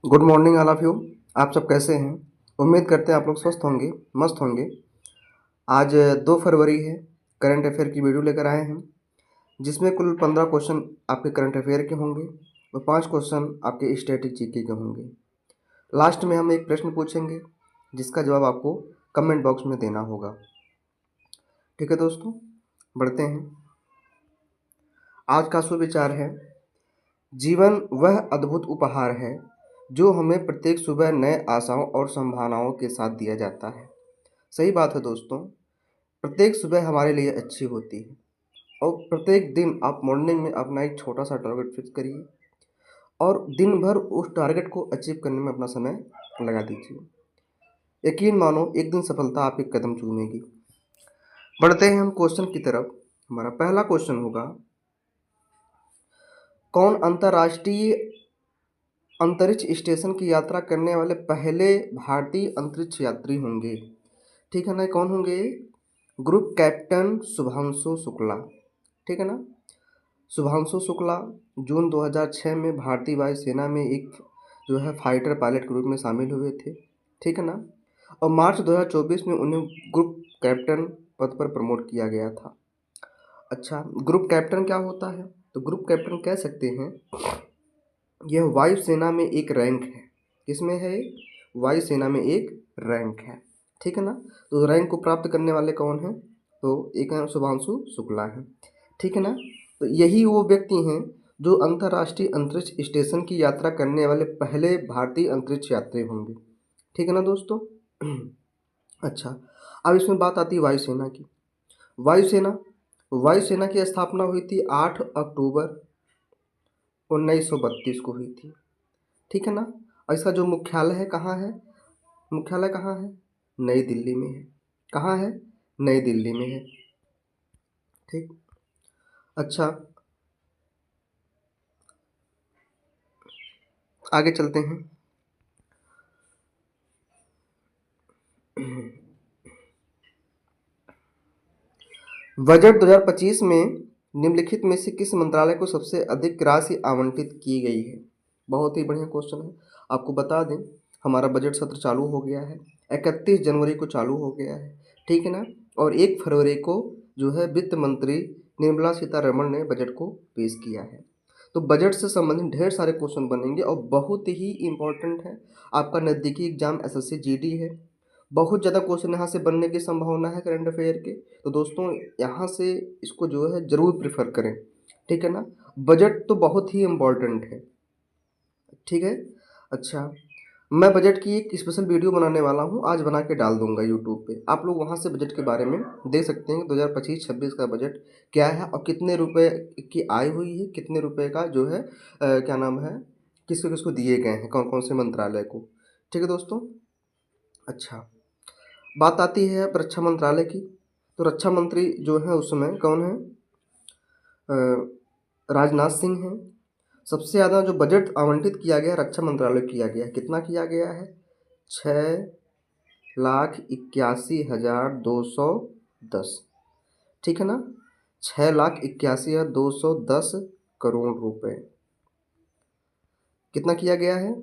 Good morning all of you. आप सब कैसे हैं? उम्मीद करते हैं आप लोग स्वस्थ होंगे, मस्त होंगे। आज 2 फरवरी है। करंट अफेयर की वीडियो लेकर आए हैं जिसमें कुल 15 क्वेश्चन आपके करंट अफेयर के होंगे और 5 क्वेश्चन आपके स्टैटिक जीके के होंगे। लास्ट में हम एक प्रश्न पूछेंगे जिसका जवाब आपको कमेंट बॉक्स में देना होगा। ठीक है दोस्तों, बढ़ते हैं। आज का सुविचार है, जीवन वह अद्भुत उपहार है जो हमें प्रत्येक सुबह नए आशाओं और संभावनाओं के साथ दिया जाता है। सही बात है दोस्तों, प्रत्येक सुबह हमारे लिए अच्छी होती है और प्रत्येक दिन आप मॉर्निंग में अपना एक छोटा सा टारगेट फिक्स करिए और दिन भर उस टारगेट को अचीव करने में अपना समय लगा दीजिए। यकीन मानो एक दिन सफलता आपके कदम चूमेगी। बढ़ते हैं हम क्वेश्चन की तरफ। हमारा पहला क्वेश्चन होगा, कौन अंतर्राष्ट्रीय अंतरिक्ष स्टेशन की यात्रा करने वाले पहले भारतीय अंतरिक्ष यात्री होंगे? ठीक है ना, कौन होंगे? Group captain Shubhanshu Shukla. ठीक है ना, शुभांशु शुक्ला जून 2006 में भारतीय वायुसेना में एक जो है फाइटर पायलट के रूप में शामिल हुए थे। ठीक है ना, और मार्च 2024 में उन्हें ग्रुप कैप्टन पद पर प्रमोट किया गया था। अच्छा, ग्रुप कैप्टन क्या होता है? तो ग्रुप कैप्टन कह सकते हैं यह वायुसेना में एक रैंक है। किसमें है? वायुसेना में एक रैंक है। ठीक है ना, तो रैंक को प्राप्त करने वाले कौन हैं? तो एक है शुभांशु शुक्ला है। ठीक है ना, तो यही वो व्यक्ति हैं जो अंतर्राष्ट्रीय अंतरिक्ष स्टेशन की यात्रा करने वाले पहले भारतीय अंतरिक्ष यात्री होंगे। ठीक है ना दोस्तों। अच्छा, अब इसमें बात आती है वायुसेना की। वायुसेना वायुसेना की स्थापना हुई थी 8 अक्टूबर 1932 को हुई थी। ठीक है ना, और इसका जो मुख्यालय है कहाँ है? मुख्यालय कहाँ है? नई दिल्ली में है। कहाँ है? नई दिल्ली में है। ठीक। अच्छा, आगे चलते हैं। बजट 2025 में निम्नलिखित में से किस मंत्रालय को सबसे अधिक राशि आवंटित की गई है? बहुत ही बढ़िया क्वेश्चन है। आपको बता दें, हमारा बजट सत्र चालू हो गया है, 31 जनवरी को चालू हो गया है। ठीक है ना, और 1 फरवरी को जो है वित्त मंत्री निर्मला सीतारमण ने बजट को पेश किया है। तो बजट से संबंधित ढेर सारे क्वेश्चन बनेंगे और बहुत ही इम्पोर्टेंट है। आपका नज़दीकी एग्जाम एसएससी जीडी है, बहुत ज़्यादा क्वेश्चन यहाँ से बनने की संभावना है करंट अफेयर के। तो दोस्तों यहाँ से इसको जो है ज़रूर प्रेफर करें। ठीक है ना, बजट तो बहुत ही इम्पोर्टेंट है। ठीक है। अच्छा, मैं बजट की एक स्पेशल वीडियो बनाने वाला हूँ, आज बना के डाल दूंगा यूट्यूब पे। आप लोग वहाँ से बजट के बारे में देख सकते हैं कि 2025-26 का बजट क्या है और कितने रुपए की आय हुई है, कितने रुपए का जो है क्या नाम है, किसको किसको दिए गए हैं, कौन कौन से मंत्रालय को। ठीक है दोस्तों। अच्छा, बात आती है अब रक्षा मंत्रालय की। तो रक्षा मंत्री जो है उसमें कौन है? अ, राजनाथ सिंह हैं। सबसे ज़्यादा जो बजट आवंटित किया गया है रक्षा मंत्रालय किया गया है, कितना किया गया है? 6,81,210। ठीक है ना, 6,81,210 करोड़ रुपए कितना किया गया है?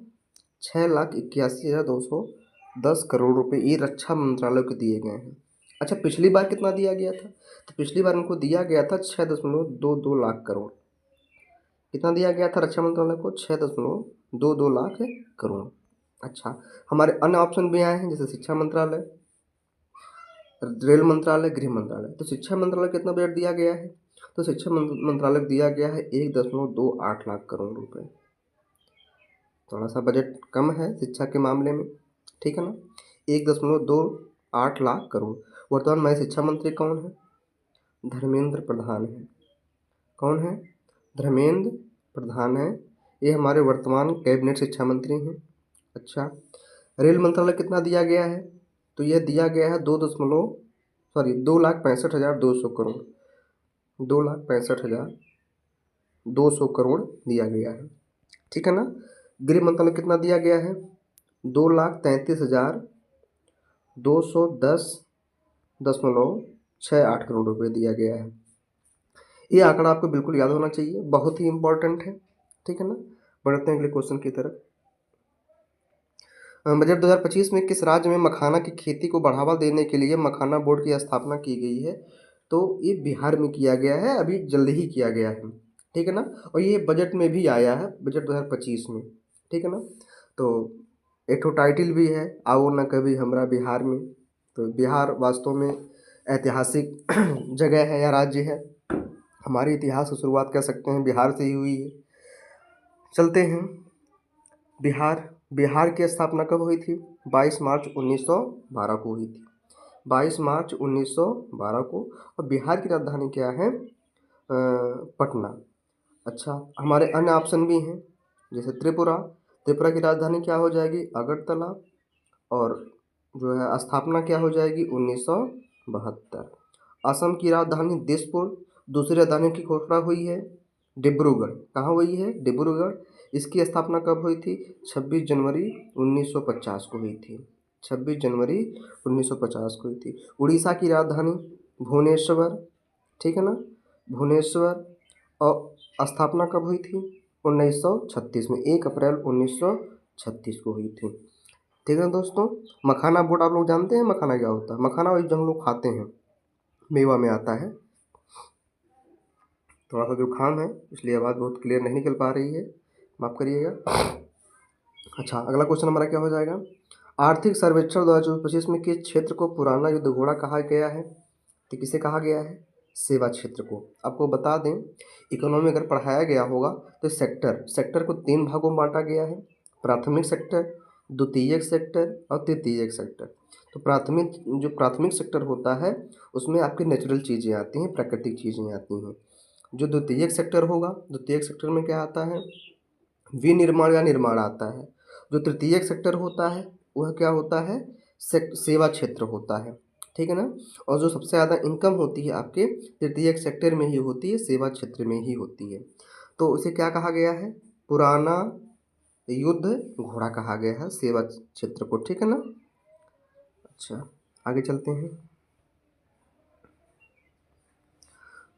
6,81,210 करोड़ रुपए ये रक्षा मंत्रालय को दिए गए हैं। अच्छा, पिछली बार कितना दिया गया था? तो पिछली बार उनको दिया गया था 6.22 लाख करोड़। कितना दिया गया था रक्षा मंत्रालय को? 6.22 लाख करोड़। अच्छा, हमारे अन्य ऑप्शन भी आए हैं जैसे शिक्षा मंत्रालय, रेल मंत्रालय, गृह मंत्रालय। तो शिक्षा मंत्रालय कितना बजट दिया गया है? तो शिक्षा मंत्रालय को दिया गया है 1.28 लाख करोड़ रुपए। थोड़ा सा बजट कम है शिक्षा के मामले में। ठीक है ना, 1.28 लाख करोड़। वर्तमान में शिक्षा मंत्री कौन है? धर्मेंद्र प्रधान है। कौन है? धर्मेंद्र प्रधान है। ये हमारे वर्तमान कैबिनेट शिक्षा मंत्री हैं। अच्छा, रेल मंत्रालय कितना दिया गया है? तो यह दिया गया है 2,65,200 करोड़। 2,65,200 करोड़ दिया गया है। ठीक है ना, गृह मंत्रालय कितना दिया गया है? 2,33,210.68 करोड़ रुपये दिया गया है। ये आंकड़ा आपको बिल्कुल याद होना चाहिए, बहुत ही इंपॉर्टेंट है। ठीक है ना, बढ़ते हैं अगले क्वेश्चन की तरफ। बजट 2025 में किस राज्य में मखाना की खेती को बढ़ावा देने के लिए मखाना बोर्ड की स्थापना की गई है? तो ये बिहार में किया गया है, अभी जल्दी ही किया गया है, ठीक है ना। और ये बजट में भी आया है, बजट 2025 में, ठीक है ना। तो एक ठो टाइटल भी है, आओ न कभी हमरा बिहार में। तो बिहार वास्तव में ऐतिहासिक जगह है या राज्य है। हमारे इतिहास की शुरुआत कह सकते हैं बिहार से ही हुई है। चलते हैं बिहार। बिहार की स्थापना कब हुई थी? 22 मार्च 1912 को हुई थी, 22 मार्च 1912 को। और बिहार की राजधानी क्या है? पटना। अच्छा, हमारे अन्य ऑप्शन भी हैं, जैसे त्रिपुरा। त्रिपुरा की राजधानी क्या हो जाएगी? अगरतला। और जो है स्थापना क्या हो जाएगी? 1972। असम की राजधानी दिसपुर। दूसरी राजधानी की घोषणा हुई है डिब्रूगढ़। कहाँ हुई है? डिब्रूगढ़। इसकी स्थापना कब हुई थी? 26 जनवरी 1950 को हुई थी, 26 जनवरी 1950 को हुई थी। उड़ीसा की राजधानी भुवनेश्वर, ठीक है ना, भुवनेश्वर। और स्थापना कब हुई थी? 1936 में, 1 अप्रैल 1936 को हुई थी, ठीक है दोस्तों। मखाना बोर्ड आप लोग जानते हैं मखाना क्या होता है? मखाना वही जो हम लोग खाते हैं, मेवा में आता है। थोड़ा सा जुकाम है इसलिए आवाज़ बहुत क्लियर नहीं निकल पा रही है, माफ़ करिएगा। अच्छा, अगला क्वेश्चन हमारा क्या हो जाएगा? आर्थिक सर्वेक्षण 2024-25 में किस क्षेत्र को पुराना युद्ध घोड़ा कहा गया है? तो किसे कहा गया है? सेवा क्षेत्र को। आपको बता दें, इकोनॉमी अगर पढ़ाया गया होगा तो सेक्टर को 3 भागों में बांटा गया है, प्राथमिक सेक्टर, द्वितीयक सेक्टर और तृतीयक सेक्टर। तो प्राथमिक सेक्टर होता है उसमें आपकी नेचुरल चीज़ें आती हैं, प्राकृतिक चीज़ें आती हैं। जो द्वितीयक सेक्टर होगा, द्वितीयक सेक्टर में क्या आता है? विनिर्माण या निर्माण आता है। जो तृतीयक सेक्टर होता है वह क्या होता है? सेवा क्षेत्र होता है, ठीक है ना। और जो सबसे ज़्यादा इनकम होती है आपके तृतीयक सेक्टर में ही होती है, सेवा क्षेत्र में ही होती है। तो उसे क्या कहा गया है? पुराना युद्ध घोड़ा कहा गया है सेवा क्षेत्र को, ठीक है ना। अच्छा, आगे चलते हैं।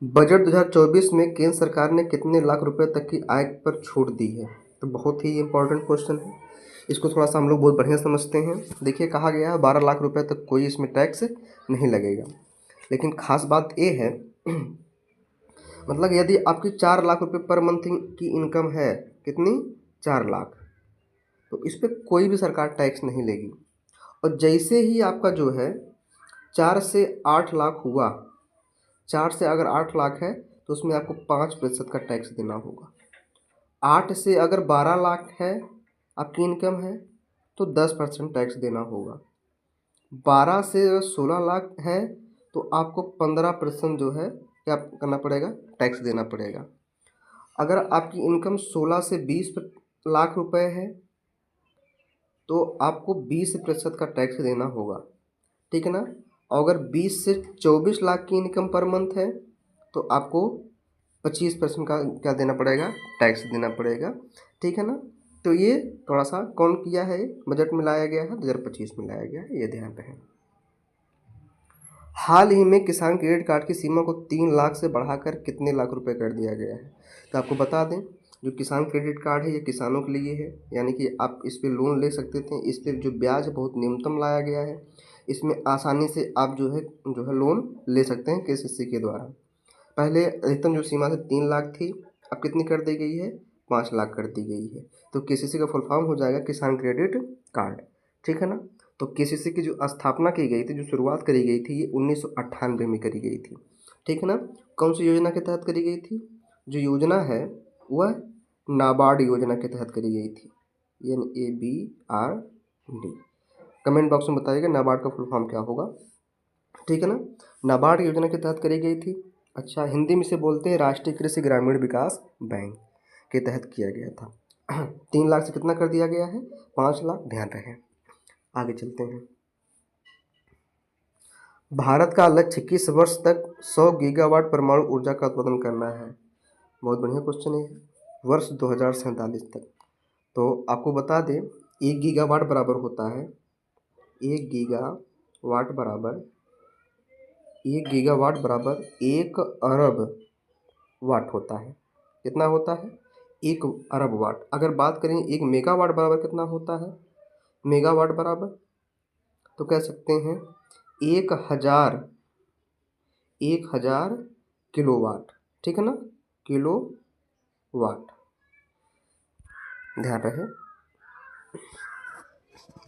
बजट 2024 में केंद्र सरकार ने कितने लाख रुपए तक की आय पर छूट दी है? तो बहुत ही इम्पोर्टेंट क्वेश्चन है, इसको थोड़ा सा हम लोग बहुत बढ़िया समझते हैं। देखिए, कहा गया है 12 लाख रुपए तक कोई इसमें टैक्स नहीं लगेगा। लेकिन खास बात ये है मतलब यदि आपकी 4 लाख रुपए पर मंथ की इनकम है, कितनी? 4 लाख, तो इस पर कोई भी सरकार टैक्स नहीं लेगी। और जैसे ही आपका जो है 4 से 8 लाख हुआ, 4 से अगर 8 लाख है तो उसमें आपको 5% का टैक्स देना होगा। 8 से अगर 12 लाख है आपकी इनकम है तो 10% टैक्स देना होगा। 12 से अगर 16 लाख है तो आपको 15% जो है क्या करना पड़ेगा? टैक्स देना पड़ेगा। अगर आपकी इनकम 16 से 20 लाख रुपए है तो आपको 20% का टैक्स देना होगा, ठीक है ना। अगर 20 से 24 लाख की इनकम पर मंथ है तो आपको 25% का क्या देना पड़ेगा? टैक्स देना पड़ेगा, ठीक है ना। तो ये थोड़ा सा कौन किया है? बजट में लाया गया है, 2025 में लाया गया है, ये ध्यान रखें। हाल ही में किसान क्रेडिट कार्ड की सीमा को 3 लाख से बढ़ाकर कितने लाख रुपए कर दिया गया है? तो आपको बता दें, जो किसान क्रेडिट कार्ड है ये किसानों के लिए है, यानी कि आप इस पे लोन ले सकते थे। इस पर जो ब्याज है बहुत न्यूनतम लाया गया है, इसमें आसानी से आप जो है लोन ले सकते हैं केसीसी के द्वारा। पहले अधिकतम जो सीमा थी 3 लाख थी, अब कितनी कर दी गई है? 5 लाख कर दी गई है। तो केसीसी का फुल फॉर्म हो जाएगा किसान क्रेडिट कार्ड, ठीक है ना। तो केसीसी की जो स्थापना की गई थी, जो शुरुआत करी गई थी, ये 1998 में करी गई थी, ठीक है ना। कौन सी योजना के तहत करी गई थी? जो योजना है वह नाबार्ड योजना के तहत करी गई थी, NABRD। कमेंट बॉक्स में बताइएगा नाबार्ड का फुल फॉर्म क्या होगा, ठीक है ना। नाबार्ड योजना के तहत करी गई थी। अच्छा, हिंदी में इसे बोलते हैं राष्ट्रीय कृषि ग्रामीण विकास बैंक के तहत किया गया था। 3 लाख से कितना कर दिया गया है? 5 लाख, ध्यान रखें। आगे चलते हैं। भारत का लक्ष्य किस वर्ष तक 100 गीगावाट परमाणु ऊर्जा का उत्पादन करना है? बहुत बढ़िया क्वेश्चन है। वर्ष 2047 तक। तो आपको बता दें 1 गीगावाट बराबर होता है, 1 गीगावाट बराबर 1 गीगावाट बराबर 1 अरब वाट होता है। कितना होता है? 1 अरब वाट। अगर बात करें 1 मेगावाट बराबर कितना होता है? मेगावाट बराबर, तो कह सकते हैं 1000 किलोवाट, ठीक है ना, किलोवाट। ध्यान रहे।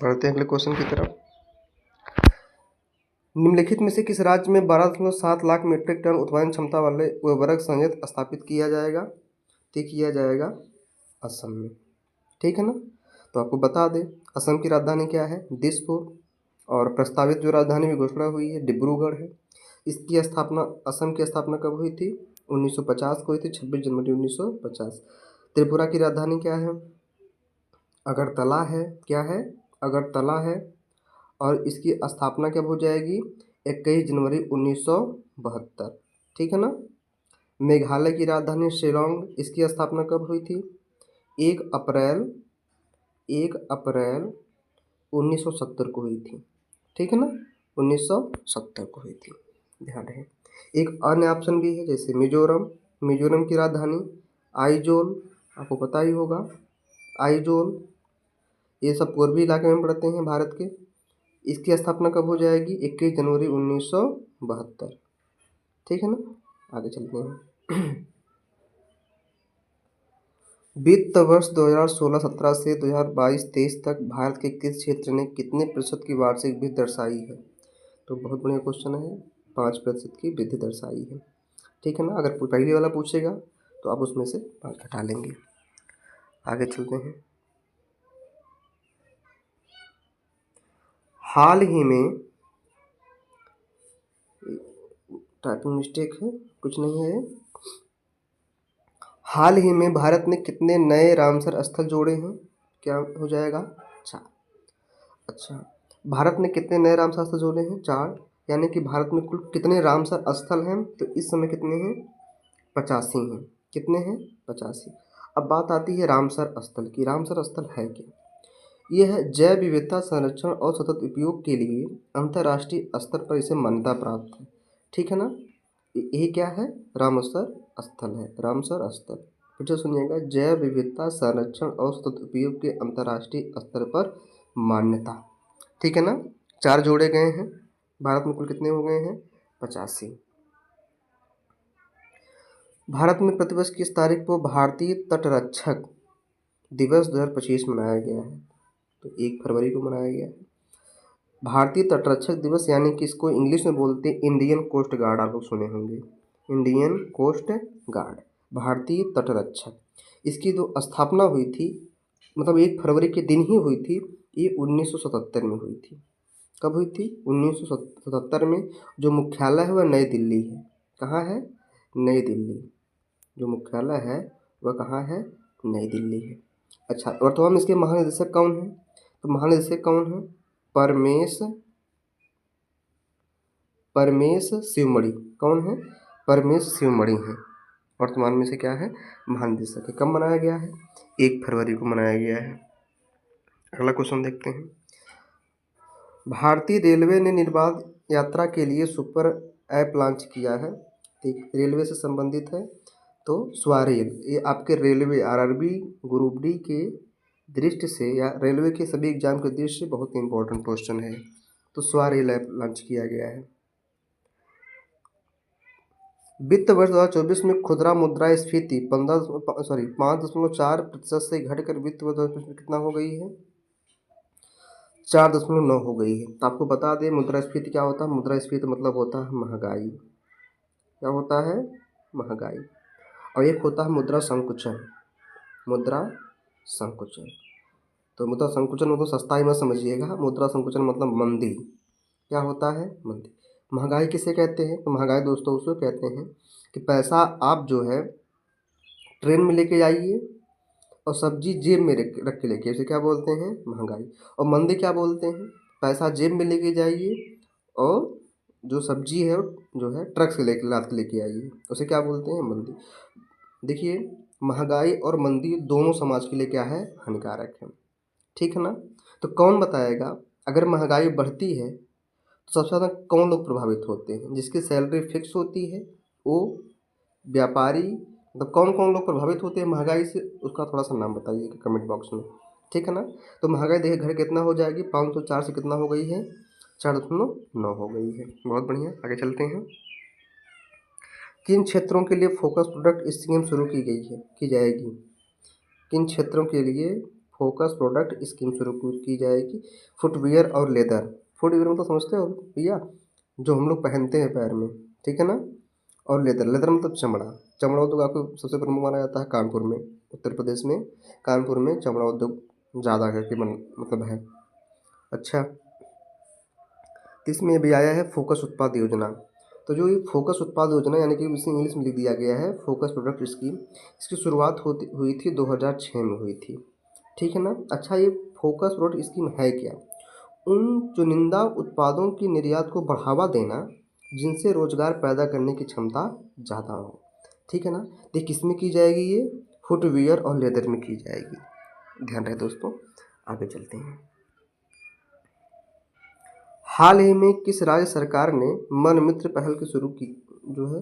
बढ़ते हैं अगले क्वेश्चन की तरफ। निम्नलिखित में से किस राज्य में 12.7 लाख मीट्रिक टन उत्पादन क्षमता वाले उर्वरक संयंत्र स्थापित किया जाएगा? तो किया जाएगा असम में, ठीक है ना। तो आपको बता दें असम की राजधानी क्या है? दिसपुर। और प्रस्तावित जो राजधानी की घोषणा हुई है डिब्रूगढ़ है। इसकी स्थापना, असम की स्थापना कब हुई थी? 1950 को हुई थी, 26 जनवरी 1950। त्रिपुरा की राजधानी क्या है? अगरतला है। क्या है? अगरतला है। और इसकी स्थापना कब हो जाएगी? 21 जनवरी 1972, ठीक है ना। मेघालय की राजधानी शिलोंग, इसकी स्थापना कब हुई थी? 1 अप्रैल 1970 को हुई थी, ठीक है ना, 1970 को हुई थी। ध्यान रहे। एक अन्य ऑप्शन भी है जैसे मिजोरम। मिजोरम की राजधानी आइजोल, आपको पता ही होगा आइजोल। ये सब पूर्वी इलाके में पड़ते हैं भारत के। इसकी स्थापना कब हो जाएगी? 21 जनवरी 1972, ठीक है ना। आगे चलते हैं। वित्त वर्ष 2016-17 से 2022-23 तक भारत के किस क्षेत्र ने कितने प्रतिशत की वार्षिक वृद्धि दर्शाई है? तो बहुत बढ़िया क्वेश्चन है। 5% की वृद्धि दर्शाई है, ठीक है ना। अगर पहले वाला पूछेगा तो आप उसमें से 5 घटा लेंगे। आगे चलते हैं। हाल ही में, टाइपिंग मिस्टेक है, कुछ नहीं है। हाल ही में भारत ने कितने नए रामसर स्थल जोड़े हैं? क्या हो जाएगा? 4। अच्छा, भारत ने कितने नए रामसर स्थल जोड़े हैं? 4। यानी कि भारत में कुल कितने रामसर स्थल हैं? तो इस समय कितने हैं? 85 हैं। कितने हैं? 85। अब बात आती है रामसर स्थल की। रामसर स्थल है क्या? यह जैव विविधता संरक्षण और सतत उपयोग के लिए अंतर्राष्ट्रीय स्तर पर इसे मान्यता प्राप्त है, ठीक है ना। ये क्या है? रामसर स्थल है, रामसर स्थल। फिर से सुनिएगा, जैव विविधता संरक्षण और सतत उपयोग के अंतर्राष्ट्रीय स्तर पर मान्यता, ठीक है ना। 4 जोड़े गए हैं। भारत में कुल कितने हो गए हैं? 85। भारत में प्रतिवर्ष किस तारीख को भारतीय तटरक्षक दिवस 2025 मनाया गया है? तो 1 फरवरी को मनाया गया है। भारतीय तटरक्षक दिवस यानी कि इसको इंग्लिश में बोलते हैं इंडियन कोस्ट गार्ड, आप लोग सुने होंगे, इंडियन कोस्ट गार्ड, भारतीय तटरक्षक। इसकी जो स्थापना हुई थी, मतलब 1 फरवरी के दिन ही हुई थी, ये 1977 में हुई थी। कब हुई थी? 1977 में। जो मुख्यालय है वह नई दिल्ली है। कहाँ है? नई दिल्ली। जो मुख्यालय है वह कहाँ है? नई दिल्ली है। अच्छा, वर्तमान में इसके महानिदेशक कौन है? तो महानिदेशक कौन है? परमेश शिवमणि। कौन है? परमेश शिवमणि है। वर्तमान में से क्या है? महानिदेशक है। कब मनाया गया है? 1 फरवरी को मनाया गया है। अगला क्वेश्चन देखते हैं। भारतीय रेलवे ने निर्बाध यात्रा के लिए सुपर ऐप लॉन्च किया है। ठीक, रेलवे से संबंधित है तो स्वारेल, ये आपके रेलवे आरआरबी ग्रुप डी के दृष्टि से या रेलवे के सभी एग्जाम के दृष्टि से बहुत इंपॉर्टेंट क्वेश्चन है। तो स्वारेल ऐप लॉन्च किया गया है। वित्त वर्ष 2024 में खुदरा मुद्रास्फीति 5.4% से घटकर वित्त वर्ष 2025 में कितना हो गई है? 4.9 हो गई है। तो आपको बता दें मुद्रास्फीति क्या होता है? मुद्रास्फीति मतलब होता है महंगाई। क्या होता है? महंगाई। और एक होता है मुद्रा संकुचन। मुद्रा संकुचन, तो मुद्रा संकुचन मतलब सस्ता ही मत समझिएगा, मुद्रा संकुचन मतलब मंदी। क्या होता है? मंदी। महंगाई किसे कहते हैं? तो महंगाई दोस्तों उसको कहते हैं कि पैसा आप जो है ट्रेन में लेके जाइए और सब्जी जेब में रख के लेके, इसे क्या बोलते हैं? महंगाई। और मंदी क्या बोलते हैं? पैसा जेब में लेके जाइए और जो सब्जी है जो है ट्रक से लेके लाद के लेके आइए, उसे क्या बोलते हैं? मंदी। देखिए, महंगाई और मंदी दोनों समाज के लिए क्या है? हानिकारक है, ठीक है ना। तो कौन बताएगा अगर महंगाई बढ़ती है तो सबसे ज़्यादा कौन लोग प्रभावित होते हैं? जिसकी सैलरी फिक्स होती है वो व्यापारी, मतलब कौन कौन लोग प्रभावित होते हैं महंगाई से, उसका थोड़ा सा नाम बताइए कमेंट बॉक्स में। ठीक है ना। तो महंगाई देखिए घर कितना हो जाएगी, 504 से कितना हो गई है, 4.9 हो गई है। बहुत बढ़िया, आगे चलते हैं। किन क्षेत्रों के लिए फोकस प्रोडक्ट स्कीम शुरू की गई है, की जाएगी? किन क्षेत्रों के लिए फोकस प्रोडक्ट स्कीम शुरू की जाएगी? फुटवियर और लेदर। फुटवियर मतलब समझते हो भैया, जो हम लोग पहनते हैं पैर में, ठीक है ना। और लेदर, लेदर मतलब चमड़ा। चमड़ा उद्योग आपको सबसे प्रमुख माना जाता है कानपुर में, उत्तर प्रदेश में कानपुर में चमड़ा उद्योग ज़्यादा करके मतलब है। अच्छा, इसमें भी आया है फोकस उत्पाद योजना। तो जो ये फोकस उत्पाद योजना यानी कि इसे इंग्लिश में लिख दिया गया है फोकस प्रोडक्ट स्कीम, इसकी शुरुआत हुई थी 2006 में हुई थी, ठीक है ना। अच्छा, ये फोकस प्रोडक्ट स्कीम है क्या? उन चुनिंदा उत्पादों की निर्यात को बढ़ावा देना जिनसे रोजगार पैदा करने की क्षमता ज़्यादा हो, ठीक है ना। देखिए किस में की जाएगी ये? फुटवियर और लेदर में की जाएगी। ध्यान रहे दोस्तों, आगे चलते हैं। हाल ही में किस राज्य सरकार ने मन मित्र पहल की शुरू की, जो है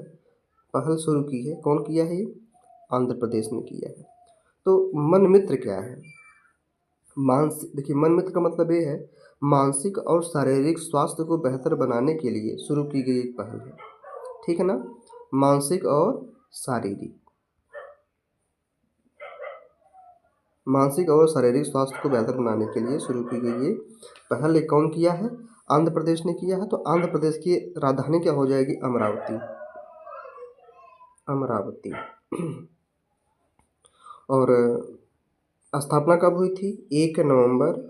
पहल शुरू की है? कौन किया है ये? आंध्र प्रदेश ने किया है। तो मन मित्र क्या है? मानसिक, देखिए मन मित्र का मतलब ये है मानसिक और शारीरिक स्वास्थ्य को बेहतर बनाने के लिए शुरू की गई एक पहल है, ठीक है ना। मानसिक और शारीरिक, मानसिक और शारीरिक स्वास्थ्य को बेहतर बनाने के लिए शुरू की गई ये पहल एक कौन किया है? आंध्र प्रदेश ने किया है। तो आंध्र प्रदेश की राजधानी क्या हो जाएगी? अमरावती, अमरावती। और स्थापना कब हुई थी? 1 नवंबर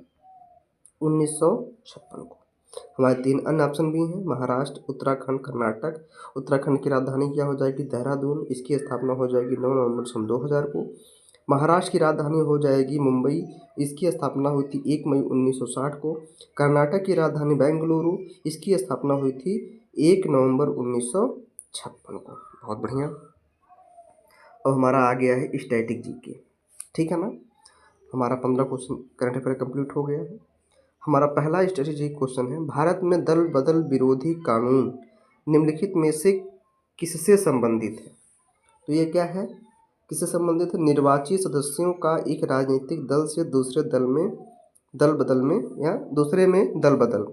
1956 को। हमारे 3 अन्य ऑप्शन भी हैं, महाराष्ट्र, उत्तराखंड, कर्नाटक। उत्तराखंड की राजधानी क्या हो जाएगी? देहरादून, इसकी स्थापना हो जाएगी 9 नवंबर सन 2000 को। महाराष्ट्र की राजधानी हो जाएगी मुंबई, इसकी स्थापना हुई थी 1 मई 1960 को। कर्नाटक की राजधानी बेंगलुरु, इसकी स्थापना हुई थी 1 नवंबर 1956 को। बहुत बढ़िया। अब हमारा आ गया है स्टैटिक जीके, ठीक है ना। हमारा 15 क्वेश्चन करंट अफेयर कंप्लीट हो गया है। हमारा पहला स्ट्रेटेजिक क्वेश्चन है, भारत में दल बदल विरोधी कानून निम्नलिखित में से किससे संबंधित है? तो ये क्या है, किससे संबंधित है? निर्वाचित सदस्यों का एक राजनीतिक दल से दूसरे दल में दल बदल में या दूसरे में दल बदल।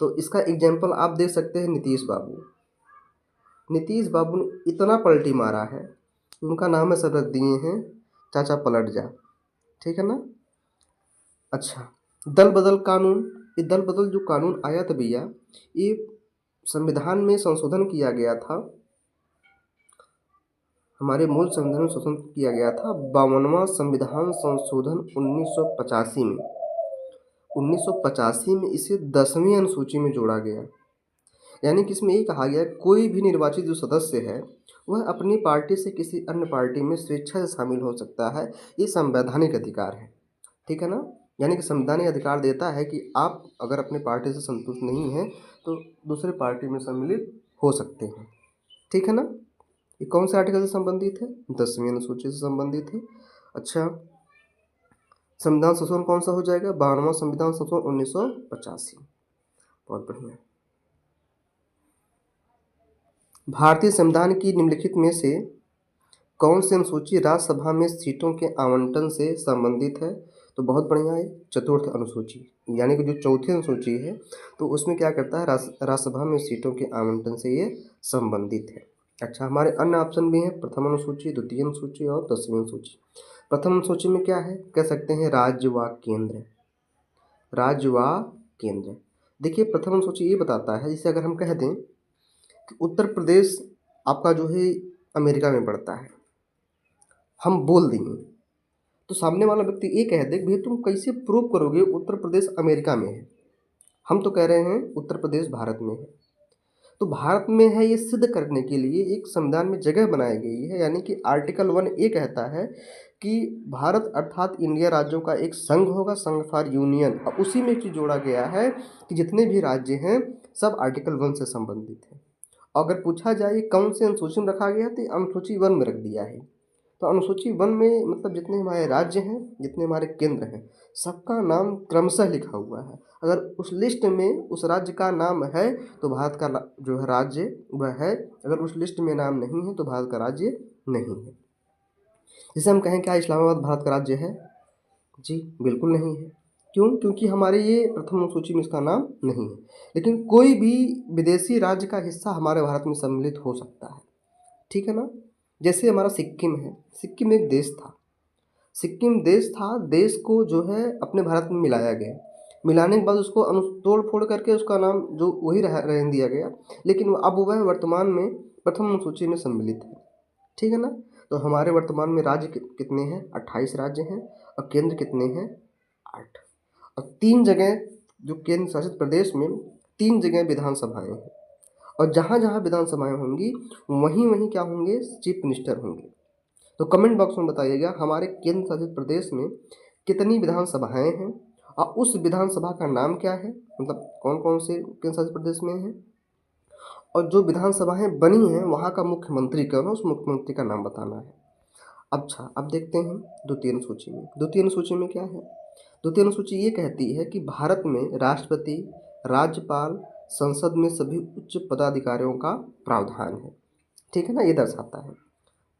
तो इसका एग्जाम्पल आप देख सकते हैं नीतीश बाबू। नीतीश बाबू ने इतना पलटी मारा है, उनका नाम है सब रख दिए हैं चाचा पलट जा, ठीक है ना। अच्छा, दल बदल कानून, ये दल बदल जो कानून आया था भैया, ये संविधान में संशोधन किया गया था, हमारे मूल संविधान में संशोधन किया गया था 52वां संविधान संशोधन 1985 में। 1985 में इसे 10वीं अनुसूची में जोड़ा गया, यानी कि इसमें ये कहा गया कोई भी निर्वाचित जो सदस्य है वह अपनी पार्टी से किसी अन्य पार्टी में स्वेच्छा से शामिल हो सकता है। ये संवैधानिक अधिकार है, ठीक है ना। यानी कि संविधान ये अधिकार देता है कि आप अगर अपने पार्टी से संतुष्ट नहीं हैं तो दूसरे पार्टी में सम्मिलित हो सकते हैं, ठीक है ना। ये कौन से आर्टिकल से संबंधित है? 10वीं अनुसूची से संबंधित है। अच्छा, संविधान संशोधन कौन सा हो जाएगा? 52वां संविधान संशोधन 1985। बहुत बढ़िया। भारतीय संविधान की निम्नलिखित में से कौन सी अनुसूची राज्यसभा में सीटों के आवंटन से संबंधित है? तो बहुत बढ़िया है, चतुर्थ अनुसूची, यानी कि जो चौथी अनुसूची है तो उसमें क्या करता है, राज्यसभा में सीटों के आवंटन से ये संबंधित है। अच्छा, हमारे अन्य ऑप्शन भी हैं, प्रथम अनुसूची, द्वितीय अनुसूची और 10वीं अनुसूची। प्रथम अनुसूची में क्या है, कह सकते हैं राज्य व केंद्र, राज्य व केंद्र। देखिए प्रथम अनुसूची ये बताता है, जैसे अगर हम कह दें कि उत्तर प्रदेश आपका जो है अमेरिका में पड़ता है, हम बोल देंगे तो सामने वाला व्यक्ति ये कह दे भैया तुम कैसे प्रूव करोगे उत्तर प्रदेश अमेरिका में है, हम तो कह रहे हैं उत्तर प्रदेश भारत में है। तो भारत में है ये सिद्ध करने के लिए एक संविधान में जगह बनाई गई है, यानी कि आर्टिकल 1 ये कहता है कि भारत अर्थात इंडिया राज्यों का एक संघ होगा, संघ फॉर यूनियन। और उसी में एक चीज़ जोड़ा गया है कि जितने भी राज्य हैं सब आर्टिकल 1 से संबंधित हैं। अगर पूछा जाए कौन से अनुसूची में रखा गया तो अनुसूची 1 में रख दिया है। तो अनुसूची 1 में मतलब जितने हमारे राज्य हैं, जितने हमारे केंद्र हैं, सबका नाम क्रमशः लिखा हुआ है। अगर उस लिस्ट में उस राज्य का नाम है तो भारत का जो है राज्य वह है, अगर उस लिस्ट में नाम नहीं है तो भारत का राज्य नहीं है। जैसे हम कहें क्या इस्लामाबाद भारत का राज्य है? जी बिल्कुल नहीं है। क्यों? क्योंकि हमारे ये प्रथम अनुसूची में इसका नाम नहीं है। लेकिन कोई भी विदेशी राज्य का हिस्सा हमारे भारत में सम्मिलित हो सकता है, ठीक है ना? जैसे हमारा सिक्किम है, सिक्किम एक देश था। सिक्किम देश था, देश को जो है अपने भारत में मिलाया गया। मिलाने के बाद उसको तोड़-फोड़ करके उसका नाम जो वही रहने दिया गया, लेकिन अब वह वर्तमान में प्रथम अनुसूची में सम्मिलित है, ठीक है ना? तो हमारे वर्तमान में राज्य कितने हैं? 28 राज्य हैं और केंद्र कितने हैं? 8। और 3 जगह जो केंद्र शासित प्रदेश में 3 जगह विधानसभाएँ हैं और जहाँ-जहाँ विधानसभाएँ होंगी, वहीं-वहीं क्या होंगे? चीफ मिनिस्टर होंगे। तो कमेंट बॉक्स में बताइएगा हमारे केंद्र शासित प्रदेश में कितनी विधानसभाएँ हैं और उस विधानसभा का नाम क्या है? मतलब कौन-कौन से केंद्र शासित प्रदेश में है? और जो विधानसभाएँ बनी हैं, वहाँ का मुख्यमंत्री कौन है? उस मुख्यमंत्री का नाम बताना है। अच्छा, अब देखते हैं द्वितीय अनुसूची में। द्वितीय अनुसूची में क्या है? द्वितीय अनुसूची ये कहती है कि भारत में राष्ट्रपति, राज्यपाल, संसद में सभी उच्च पदाधिकारियों का प्रावधान है। ठीक है ना? ये दर्शाता है।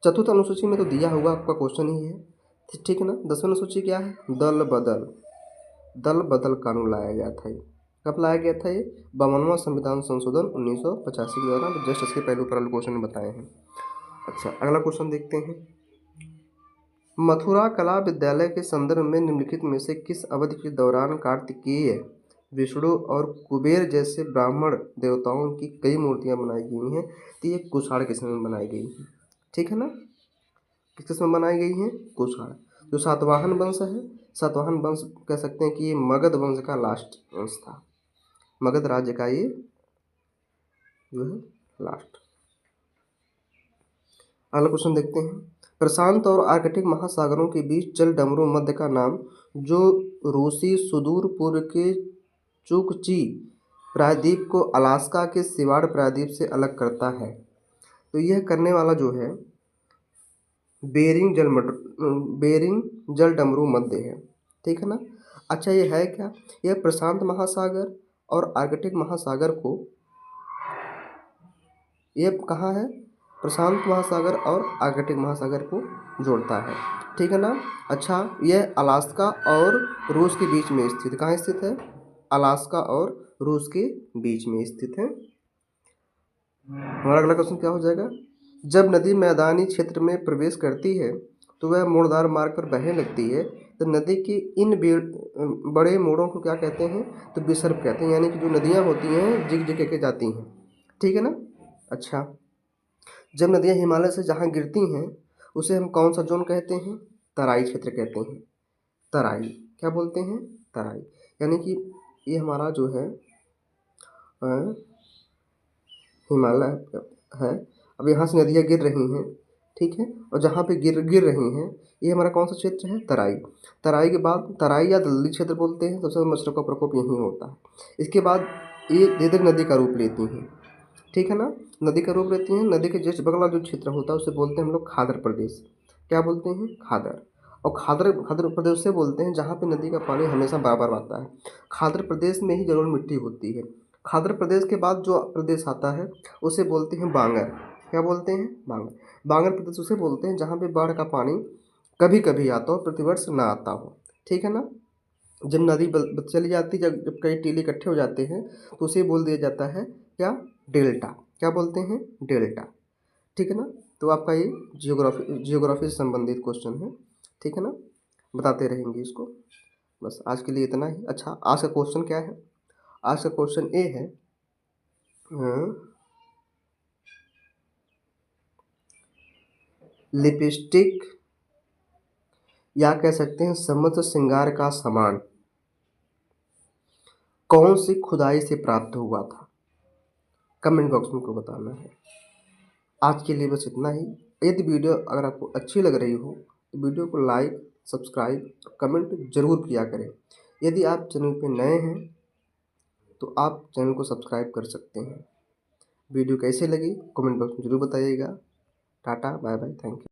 चतुर्थ अनुसूची में तो दिया हुआ आपका क्वेश्चन ही है, ठीक है ना? 10वीं अनुसूची क्या है? दल बदल कानून लाया गया था ये। कब लाया गया था ये? 52वां संविधान संशोधन 1985 के दौरान। जस्ट इसके पहले ऊपर वाले क्वेश्चन में बताए हैं। अच्छा, अगला क्वेश्चन देखते हैं। मथुरा कला विद्यालय के संदर्भ में निम्नलिखित में से किस अवधि के दौरान कार्तिकेय, विष्णु और कुबेर जैसे ब्राह्मण देवताओं की कई मूर्तियां बनाई गई हैं? तो ये कुषाण के समय में बनाई गई हैं, ठीक है ना? किस में बनाई गई हैं? कुषाण। जो सातवाहन वंश है, सातवाहन वंश कह सकते हैं कि ये मगध वंश का लास्ट वंश था। मगध राज्य का ये जो है लास्ट। अगला क्वेश्चन देखते हैं। प्रशांत और आर्कटिक महासागरों के बीच जल डमरू मध्य का नाम जो रूसी सुदूर पूर्व के चुकची प्रायद्वीप को अलास्का के सिवाड़ प्रायद्वीप से अलग करता है, तो यह करने वाला जो है बेरिंग जल डमरू मध्य है, ठीक है ना? अच्छा, ये है क्या? यह प्रशांत महासागर और आर्कटिक महासागर को, ये कहाँ है? प्रशांत महासागर और आर्कटिक महासागर को जोड़ता है, ठीक है ना? अच्छा, यह अलास्का और रूस के बीच में स्थित, कहाँ स्थित है? अलास्का और रूस के बीच में स्थित है। हमारा अगला क्वेश्चन क्या हो जाएगा? जब नदी मैदानी क्षेत्र में प्रवेश करती है तो वह मोड़दार मार्ग पर बहने लगती है, तो नदी के इन बड़े मोड़ों को क्या कहते हैं? तो विसर्प कहते हैं, यानी कि जो नदियाँ होती हैं जिग जिग के जाती हैं, ठीक है ना? अच्छा, जब नदियाँ हिमालय से जहाँ गिरती हैं उसे हम कौन सा जोन कहते हैं? तराई क्षेत्र कहते हैं। तराई, क्या बोलते हैं? तराई। यानी कि ये हमारा जो है हिमालय है। अब यहाँ से नदियाँ गिर रही हैं, ठीक है, और जहाँ पे गिर रही हैं ये हमारा कौन सा क्षेत्र है? तराई। तराई के बाद तराई या दलदली क्षेत्र बोलते हैं, सबसे मच्छरों का प्रकोप यहीं होता है। इसके बाद ये धीरे धीरे नदी का रूप लेती हैं, ठीक है ना? नदी का रूप लेती हैं। नदी के जस्ट बगल वाला जो क्षेत्र होता है उसे बोलते हैं हम लोग खादर प्रदेश। क्या बोलते हैं? खादर। और खादर प्रदेश से बोलते हैं जहाँ पे नदी का पानी हमेशा बार-बार आता है। खादर प्रदेश में ही जलोढ़ मिट्टी होती है। खादर प्रदेश के बाद जो प्रदेश आता है उसे बोलते हैं बांगर। क्या बोलते हैं? बांगर। बांगर प्रदेश उसे बोलते हैं जहाँ पे बाढ़ का पानी कभी-कभी आता हो, प्रतिवर्ष ना आता हो, ठीक है ना? जब नदी चली जाती है, जब कई टीले इकट्ठे हो जाते हैं तो उसे बोल दिया जाता है क्या? डेल्टा। क्या बोलते हैं? डेल्टा, ठीक है ना? तो आपका ये जियोग्राफी से संबंधित क्वेश्चन है, ठीक है ना? बताते रहेंगे इसको। बस आज के लिए इतना ही। अच्छा, आज का क्वेश्चन क्या है? आज का क्वेश्चन ए है लिपस्टिक या कह सकते हैं समस्त श्रृंगार का सामान कौन सी खुदाई से प्राप्त हुआ था? कमेंट बॉक्स में को बताना है। आज के लिए बस इतना ही। यदि वीडियो अगर आपको अच्छी लग रही हो तो वीडियो को लाइक, सब्सक्राइब, कमेंट जरूर किया करें। यदि आप चैनल पे नए हैं तो आप चैनल को सब्सक्राइब कर सकते हैं। वीडियो कैसे लगी कमेंट बॉक्स में जरूर बताइएगा। Tata, bye bye, thank you.